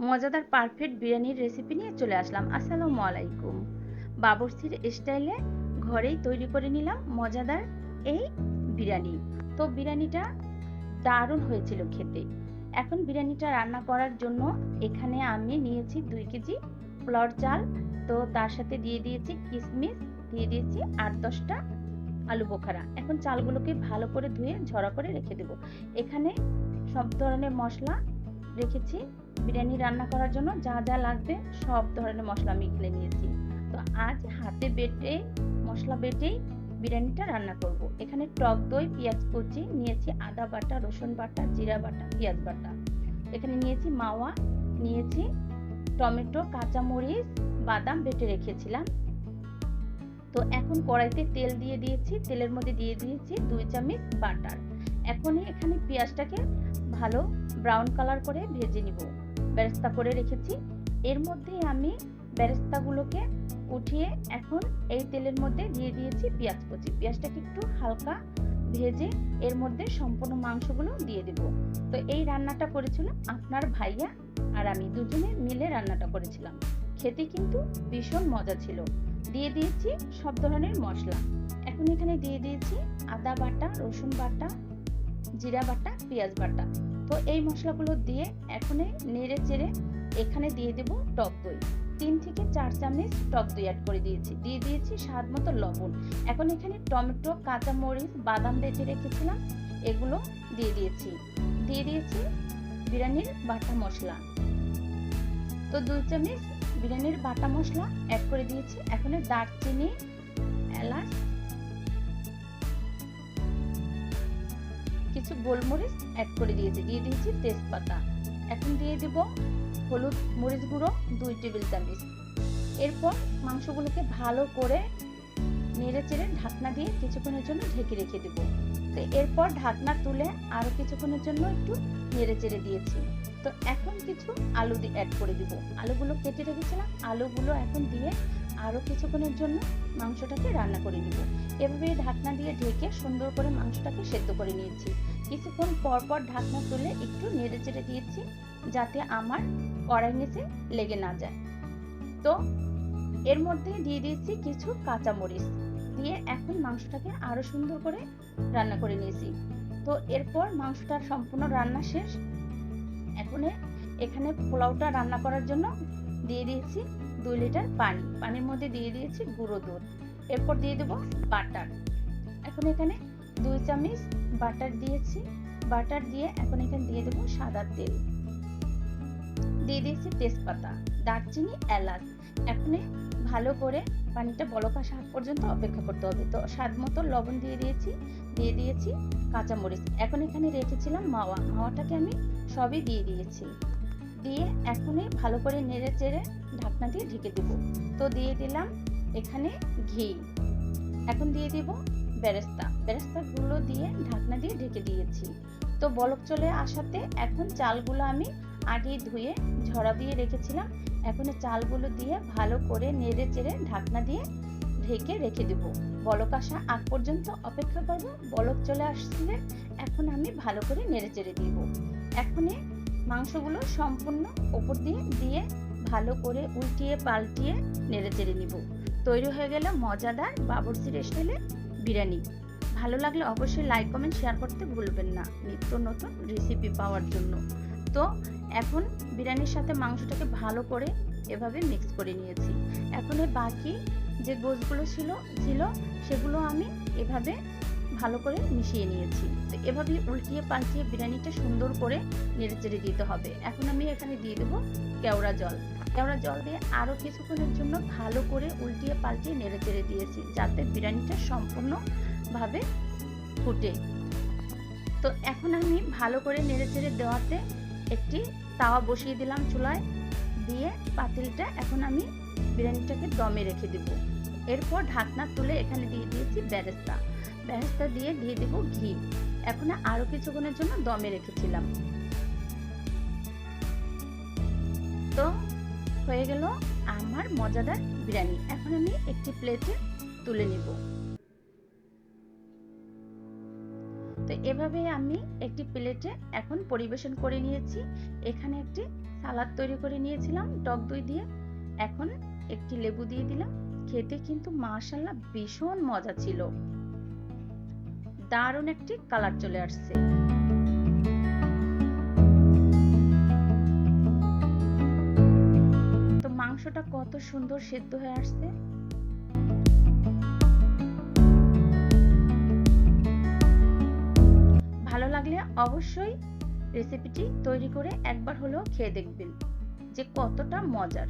মজাদার পারফেক্ট বিরিয়ানির রেসিপি নিয়ে চলে আসলাম। আসসালামু আলাইকুম। বাবুর্চির স্টাইলে ঘরেই তৈরি করে নিলাম মজাদার এই বিরিয়ানি। তো বিরিয়ানিটা দারুণ হয়েছিল খেতে। এখন বিরিয়ানিটা রান্না করার জন্য এখানে আমি নিয়েছি 2 কেজি পোলাওর চাল। তো তার সাথে দিয়ে দিয়েছি কিশমিশ, দিয়ে দিয়েছি 8-10টা আলু বোখারা। এখন চালগুলোকে ভালো করে ধুয়ে ঝরা করে রেখে দেব। এখানে সব ধরনের মশলা রেখেছি। বিরিয়ানি রান্না করার জন্য যা যা লাগবে সব ধরনের মশলা আমি এখানে নিয়েছি। তো আজ হাতে বেটে মশলা বেটেই বিরিয়ানিটা রান্না করব। এখানে টক দই, পেঁয়াজ কুচি নিয়েছি, আদা বাটা, রসুন বাটা, জিরা বাটা, পেঁয়াজ বাটা। এখানে নিয়েছি মাওয়া, নিয়েছি টমেটো, কাঁচামরিচ, বাদাম বেটে রেখেছিলাম। তো এখন কড়াইতে তেল দিয়ে দিয়েছি, তেলের মধ্যে দিয়ে দিয়েছি 2 চামচ বাটার। এখনই এখানে পেঁয়াজটাকে ভালো ব্রাউন কালার করে ভেজে নিব। বেরেস্তা করে রেখেছি, এর মধ্যে আমি বেরেস্তাগুলোকে উঠিয়ে এখন এই তেলের মধ্যে দিয়ে দিয়েছি পেঁয়াজ কুচি। পেঁয়াজটাকে একটু হালকা ভেজে এর মধ্যে সম্পূর্ণ মাংসগুলো দিয়ে দেব। তো এই রান্নাটা করেছিল আপনার ভাইয়া আর আমি দুজনে মিলে রান্নাটা করেছিলাম। খেতে কিন্তু ভীষণ মজা ছিল। দিয়ে দিয়েছি সব ধরনের মশলা। এখন এখানে দিয়ে দিয়েছি আদা বাটা, রসুন বাটা, জিরা বাটা, পেঁয়াজ বাটা। তো এই মশলাগুলো দিয়ে এখন নেড়ে চেড়ে এখানে দিয়ে দেব টক দই। 3 থেকে 4 চামচ টক দই অ্যাড করে দিয়েছি। দিয়ে দিয়েছি স্বাদ মতো লবণ। এখন এখানে টমেটো, কাঁচামরিচ, বাদাম বেটে রেখেছিলাম, এগুলো দিয়ে দিয়েছি। দিয়ে দিয়েছি বিরিয়ানির বাটা মশলা। তো 2 চামচ বিরিয়ানির বাটা মশলা অ্যাড করে দিয়েছি। এখন দারচিনি, এলাচ, কিছু গোলমরিচ অ্যাড করে দিয়েছি। দিয়ে দিয়েছি তেজপাতা। এখন দিয়ে দেব হলুদ মরিচ গুঁড়ো 2 টেবিল চামচ। এরপর মাংসগুলোকে ভালো করে নেড়ে চেড়ে ঢাকনা দিয়ে কিছুক্ষণের জন্য ঢেকে রেখে দেব। তো এরপর ঢাকনা তুলে আরো কিছুক্ষণের জন্য একটু নেড়ে চেড়ে দিয়েছি। তো এখন কিছু আলু অ্যাড করে দিব। আলুগুলো কেটে রেখেছিলাম, আলুগুলো এখন দিয়ে আরো কিছুক্ষণের জন্য মাংসটাকে রান্না করে নিব। এভাবে ঢাকনা দিয়ে ঢেকে সুন্দর করে মাংসটাকে সেদ্ধ করে নিয়েছি। কিছুক্ষণ পর পর ঢাকনা তুলে একটু নেড়ে চেড়ে দিয়েছি যাতে আমার কড়াই নিচে লেগে না যায়। তো এর মধ্যে দিয়ে দিয়েছি কিছু কাঁচামরিচ, দিয়ে এখন মাংসটাকে আরো সুন্দর করে রান্না করে নিয়েছি। তো এরপর মাংসটার সম্পূর্ণ রান্না শেষ। এখন এখানে পোলাওটা রান্না করার জন্য দিয়ে দিয়েছি 2 লিটার পানি। পানির মধ্যে দিয়ে দিয়েছি গুঁড়ো দুধ। এরপর দিয়ে দেব বাটার। এখন এখানে 2 চামচ বাটার দিয়েছি। বাটার দিয়ে এখন এখানে দিয়ে দেব সাদা তেল। দিয়ে দিয়েছি তেজপাতা, দারচিনি, এলাচ। এখন ভালো করে পানিটা বলক আসা পর্যন্ত অপেক্ষা করতে হবে। তো স্বাদ মতো লবণ দিয়ে দিয়েছি, দিয়ে দিয়েছি কাঁচামরিচ। এখন এখানে রেখেছিলাম মাওয়াটাকে আমি সবই দিয়ে দিয়েছি। দিয়ে এখনই ভালো করে নেড়ে চেড়ে ঢাকনা দিয়ে ঢেকে দেব। তো দিয়ে দিলাম এখানে ঘি। এখন দিয়ে দিব বেরেস্তাগুলো দিয়ে ঢাকনা দিয়ে ঢেকে দিয়েছি। তো বলক চলে আসাতে এখন চালগুলো আমি আগে ধুয়ে ঝরা দিয়ে রেখেছিলাম, এখন চালগুলো দিয়ে ভালো করে নেড়ে চেড়ে ঢাকনা দিয়ে ঢেকে রেখে দেব। বলক আসা আগ পর্যন্ত অপেক্ষা করব। বলক চলে আসলে এখন আমি ভালো করে নেড়ে চেড়ে দিব। এখন মাংসগুলো সম্পূর্ণ উপর দিয়ে দিয়ে ভালো করে উল্টিয়ে পাল্টিয়ে নেড়ে চেড়ে নিব। তৈরি হয়ে গেল মজাদার বাবুর্চির স্টাইলে বিরিয়ানি। ভালো লাগলে অবশ্যই লাইক, কমেন্ট, শেয়ার করতে ভুলবেন না নিত্য নতুন রেসিপি পাওয়ার জন্য। তো এখন বিরিয়ানির সাথে মাংসটাকে ভালো করে এভাবে মিক্স করে নিয়েছি। এখন বাকি যে গোশগুলো ছিল সেগুলো আমি এভাবে ভালো করে মিশিয়ে নিয়েছি। তো এভাবে উল্টিয়ে পাল্টিয়ে বিরিয়ানিটা সুন্দর করে নেড়ে চেড়ে দিতে হবে। এখন আমি এখানে দিয়ে দেবো কেওড়া জল। কেওড়া জল দিয়ে আরও কিছুক্ষণের জন্য ভালো করে উল্টিয়ে পাল্টিয়ে নেড়ে চেড়ে দিয়েছি যাতে বিরিয়ানিটা সম্পূর্ণভাবে ফুটে। তো এখন আমি ভালো করে নেড়ে চেড়ে দেওয়াতে একটি তাওয়া বসিয়ে দিলাম চুলায়, দিয়ে পাতিলটা এখন আমি বিরিয়ানিটাকে দমে রেখে দেব। এরপর ঢাকনা তুলে এখানে দিয়ে দিয়েছি বেরেস্তা দিয়ে দেব ঘি। এখন আরো কিছুক্ষণের জন্য দমে রেখেছিলাম। তো হয়ে গেল আমার মজাদার বিরিয়ানি। এখন আমি একটি প্লেটে তুলে নিব। তো এভাবে আমি একটি প্লেটে এখন পরিবেশন করে নিয়েছি। এখানে একটি সালাদ তৈরি করে নিয়েছিলাম টক দই দিয়ে। এখন একটি লেবু দিয়ে দিলাম। খেতে কিন্তু মাশাআল্লাহ ভীষণ মজা ছিল। দারুণ একটি কালার চলে আসছে। তো মাংসটা কত সুন্দর সেদ্ধ হয়ে আসছে। ভালো লাগলে অবশ্যই রেসিপিটি তৈরি করে একবার হলেও খেয়ে দেখবেন যে কতটা মজার।